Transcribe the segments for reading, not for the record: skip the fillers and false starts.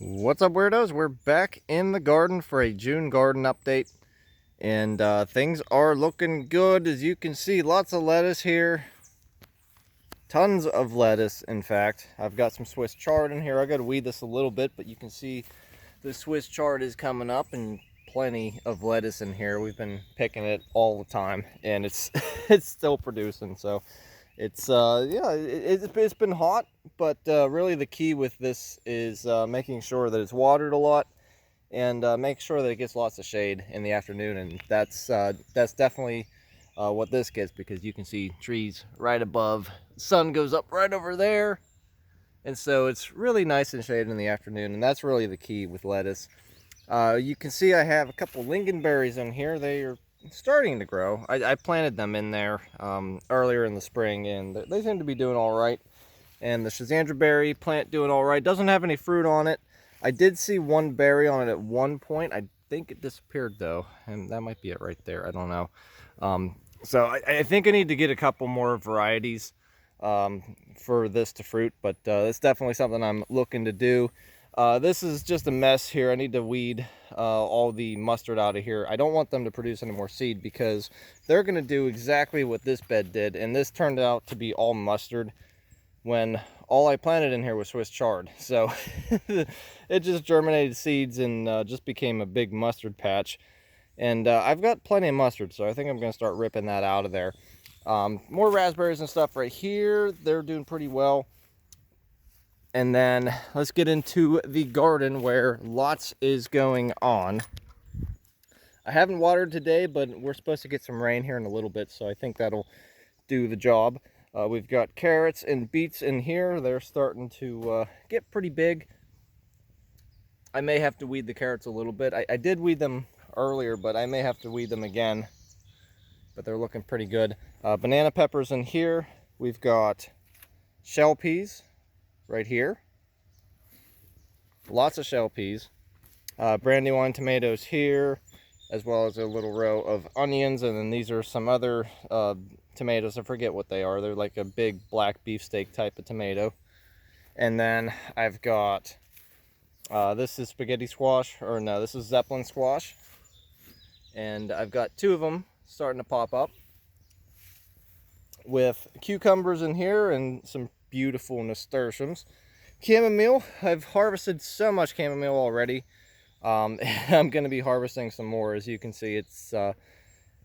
What's up, weirdos? We're back in the garden for a June garden update, and things are looking good. As you can see, lots of lettuce here, tons of lettuce. In fact, I've got some Swiss chard in here. I got to weed this a little bit, but you can see the Swiss chard is coming up, and plenty of lettuce in here. We've been picking it all the time, and it's it's still producing. So it's yeah, it's been hot, but really the key with this is making sure that it's watered a lot, and make sure that it gets lots of shade in the afternoon. And that's definitely what this gets, because you can see trees right above. The sun goes up right over there, and so it's really nice and shaded in the afternoon, and that's really the key with lettuce. You can see I have a couple lingonberries in here. They are starting to grow. I planted them in there earlier in the spring, and they seem to be doing all right. And the Schizandra berry plant doing all right. Doesn't have any fruit on it. I did see one berry on it at one point. I think it disappeared though, and that might be it right there. I don't know. So I think I need to get a couple more varieties for this to fruit, but it's definitely something I'm looking to do. This is just a mess here. I need to weed all the mustard out of here. I don't want them to produce any more seed, because they're going to do exactly what this bed did, and this turned out to be all mustard when all I planted in here was Swiss chard. So it just germinated seeds and just became a big mustard patch. And I've got plenty of mustard, so I think I'm going to start ripping that out of there. More raspberries and stuff right here. They're doing pretty well. And then let's get into the garden, where lots is going on. I haven't watered today, but we're supposed to get some rain here in a little bit, so I think that'll do the job. We've got carrots and beets in here. They're starting to get pretty big. I may have to weed the carrots a little bit. I did weed them earlier, but I may have to weed them again. But they're looking pretty good. Banana peppers in here. We've got shell peas right here. Lots of shell peas. Brandywine tomatoes here, as well as a little row of onions. And then these are some other tomatoes. I forget what they are. They're like a big black beefsteak type of tomato. And then I've got this is spaghetti squash, or no, this is Zeppelin squash, and I've got two of them starting to pop up, with cucumbers in here and some beautiful nasturtiums. Chamomile, I've harvested so much chamomile already. I'm going to be harvesting some more. As you can see, it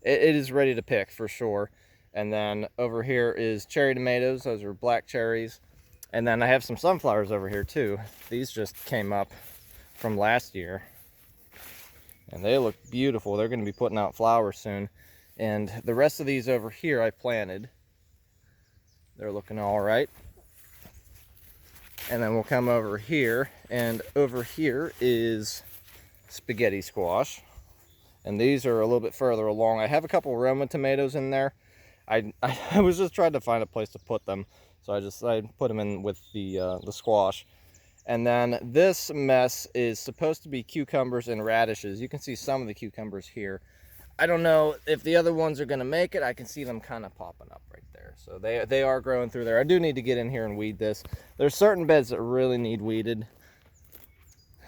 is ready to pick for sure. And then over here is cherry tomatoes. Those are black cherries. And then I have some sunflowers over here too. These just came up from last year, and they look beautiful. They're going to be putting out flowers soon. And the rest of these over here I planted. They're looking all right. And then we'll come over here, and over here is spaghetti squash. And these are a little bit further along. I have a couple Roma tomatoes in there. I was just trying to find a place to put them, so I put them in with the squash. And then this mess is supposed to be cucumbers and radishes. You can see some of the cucumbers here. I don't know if the other ones are going to make it. I can see them kind of popping up right there. So they are growing through there. I do need to get in here and weed this. There's certain beds that really need weeded,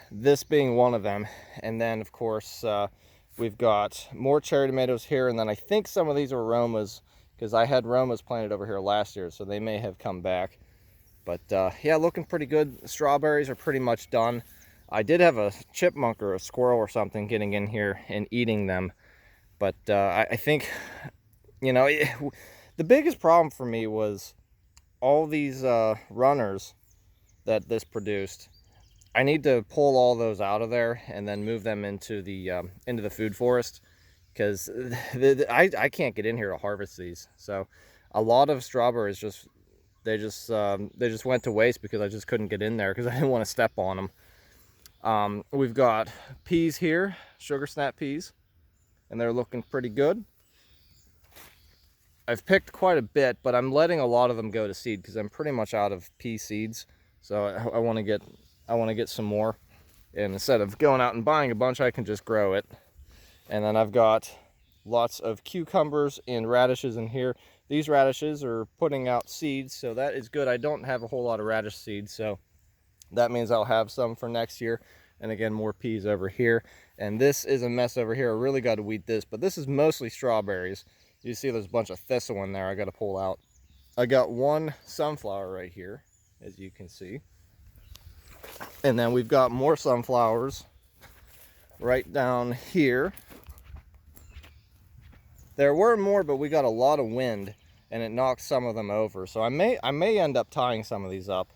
this being one of them. And then, of course, we've got more cherry tomatoes here. And then I think some of these are Romas, because I had Romas planted over here last year, so they may have come back. But yeah, looking pretty good. Strawberries are pretty much done. I did have a chipmunk or a squirrel or something getting in here and eating them. But I think, you know, the biggest problem for me was all these runners that this produced. I need to pull all those out of there and then move them into the food forest, because I can't get in here to harvest these. So a lot of strawberries they just went to waste, because I just couldn't get in there because I didn't want to step on them. We've got peas here, sugar snap peas, and they're looking pretty good. I've picked quite a bit, but I'm letting a lot of them go to seed, because I'm pretty much out of pea seeds. So I want to get some more, and instead of going out and buying a bunch, I can just grow it. And then I've got lots of cucumbers and radishes in here. These radishes are putting out seeds, so that is good. I don't have a whole lot of radish seeds, so That means I'll have some for next year. And again, more peas over here. And this is a mess over here. I really got to weed this, but this is mostly strawberries. You see there's a bunch of thistle in there I got to pull out. I got one sunflower right here, as you can see. And then we've got more sunflowers right down here. There were more, but we got a lot of wind and it knocked some of them over. So I may end up tying some of these up.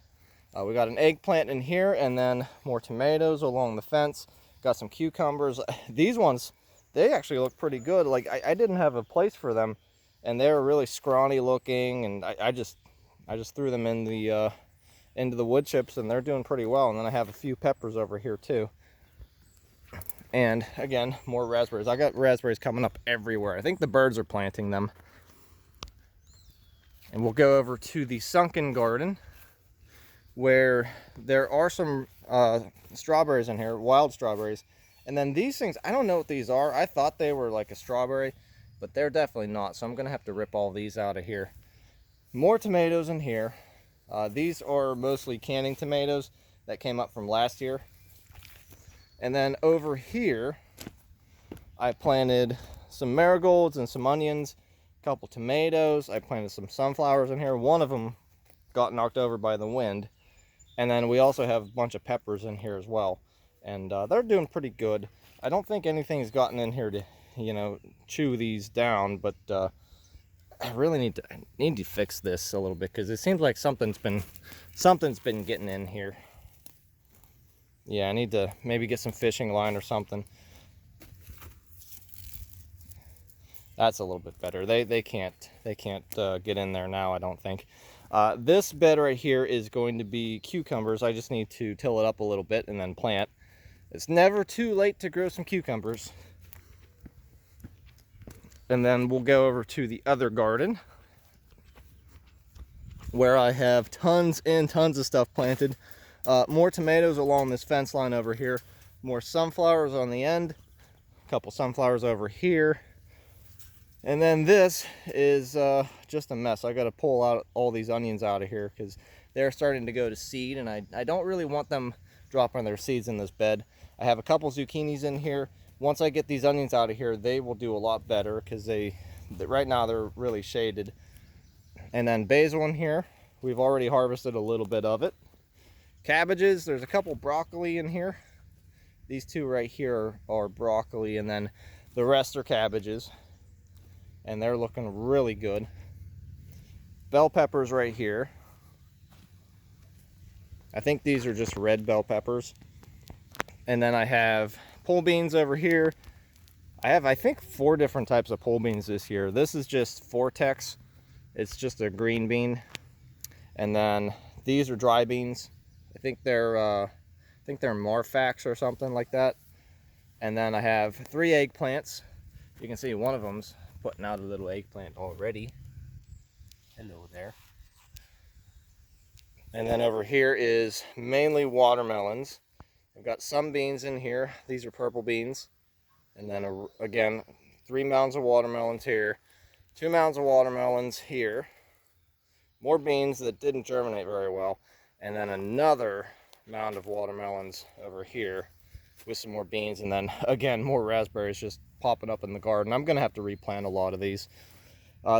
We got an eggplant in here, and then more tomatoes along the fence. Got some cucumbers. These ones, they actually look pretty good. Like I didn't have a place for them, and they were really scrawny looking, and I just threw them in the into the wood chips, and they're doing pretty well. And then I have a few peppers over here too. And again, more raspberries. I got raspberries coming up everywhere. I think the birds are planting them. And we'll go over to the sunken garden, where there are some strawberries in here, wild strawberries. And then these things, I don't know what these are. I thought they were like a strawberry, but they're definitely not. So I'm gonna have to rip all these out of here. More tomatoes in here. These are mostly canning tomatoes that came up from last year. And then over here, I planted some marigolds and some onions, a couple tomatoes. I planted some sunflowers in here. One of them got knocked over by the wind. And then we also have a bunch of peppers in here as well. And they're doing pretty good. I don't think anything's gotten in here to, you know, chew these down, but I really need to fix this a little bit, because it seems like something's been getting in here. Yeah, I need to maybe get some fishing line or something. That's a little bit better. They can't get in there now, I don't think. This bed right here is going to be cucumbers. I just need to till it up a little bit and then plant. It's never too late to grow some cucumbers. And then we'll go over to the other garden, where I have tons and tons of stuff planted. More tomatoes along this fence line over here. More sunflowers on the end. A couple sunflowers over here. And then this is just a mess. I got to pull out all these onions out of here, because they're starting to go to seed, and I don't really want them dropping their seeds in this bed. I have a couple zucchinis in here. Once I get these onions out of here, they will do a lot better, because right now they're really shaded. And then basil in here. We've already harvested a little bit of it. Cabbages, there's a couple broccoli in here. These two right here are broccoli, and then the rest are cabbages. And they're looking really good. Bell peppers right here. I think these are just red bell peppers. And then I have pole beans over here. I have, I think, 4 different types of pole beans this year. This is just Vortex. It's just a green bean. And then these are dry beans. I think they're Marfax or something like that. And then I have 3 eggplants. You can see one of them's putting out a little eggplant already. Hello there. And then over here is mainly watermelons. I've got some beans in here. These are purple beans. And then again, 3 mounds of watermelons here. 2 mounds of watermelons here. More beans that didn't germinate very well. And then another mound of watermelons over here with some more beans. And then again, more raspberries just popping up in the garden. I'm gonna have to replant a lot of these.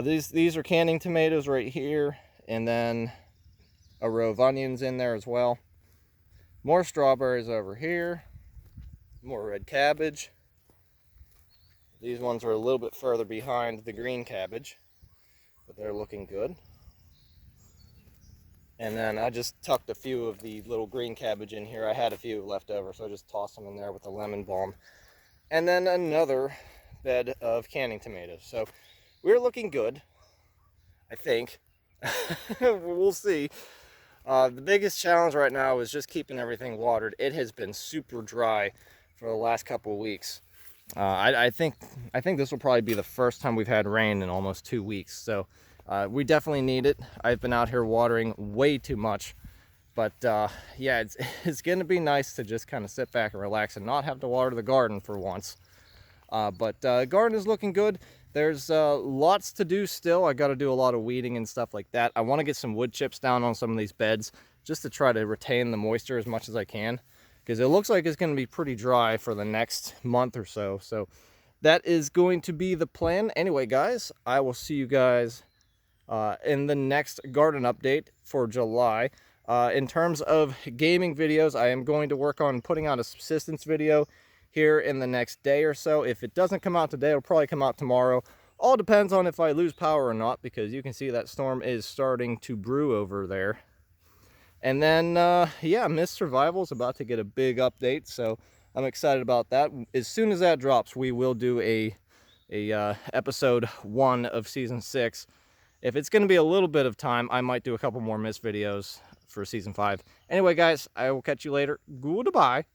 These are canning tomatoes right here, and then a row of onions in there as well. More strawberries over here. More red cabbage. These ones are a little bit further behind the green cabbage, but they're looking good. And then I just tucked a few of the little green cabbage in here. I had a few left over, so I just tossed them in there with the lemon balm. And then another bed of canning tomatoes. So we're looking good, I think. We'll see. The biggest challenge right now is just keeping everything watered. It has been super dry for the last couple of weeks. I think this will probably be the first time we've had rain in almost 2 weeks. So we definitely need it. I've been out here watering way too much. But yeah, it's going to be nice to just kind of sit back and relax and not have to water the garden for once. But garden is looking good. There's lots to do still. I got to do a lot of weeding and stuff like that. I want to get some wood chips down on some of these beds just to try to retain the moisture as much as I can, because it looks like it's going to be pretty dry for the next month or so. So that is going to be the plan. Anyway, guys, I will see you guys in the next garden update for July. In terms of gaming videos, I am going to work on putting out a subsistence video here in the next day or so. If it doesn't come out today, it'll probably come out tomorrow. All depends on if I lose power or not, because you can see that storm is starting to brew over there. And then, yeah, Mist Survival is about to get a big update, so I'm excited about that. As soon as that drops, we will do a episode 1 of season 6. If it's going to be a little bit of time, I might do a couple more Mist videos for season 5. Anyway, guys, I will catch you later. Goodbye.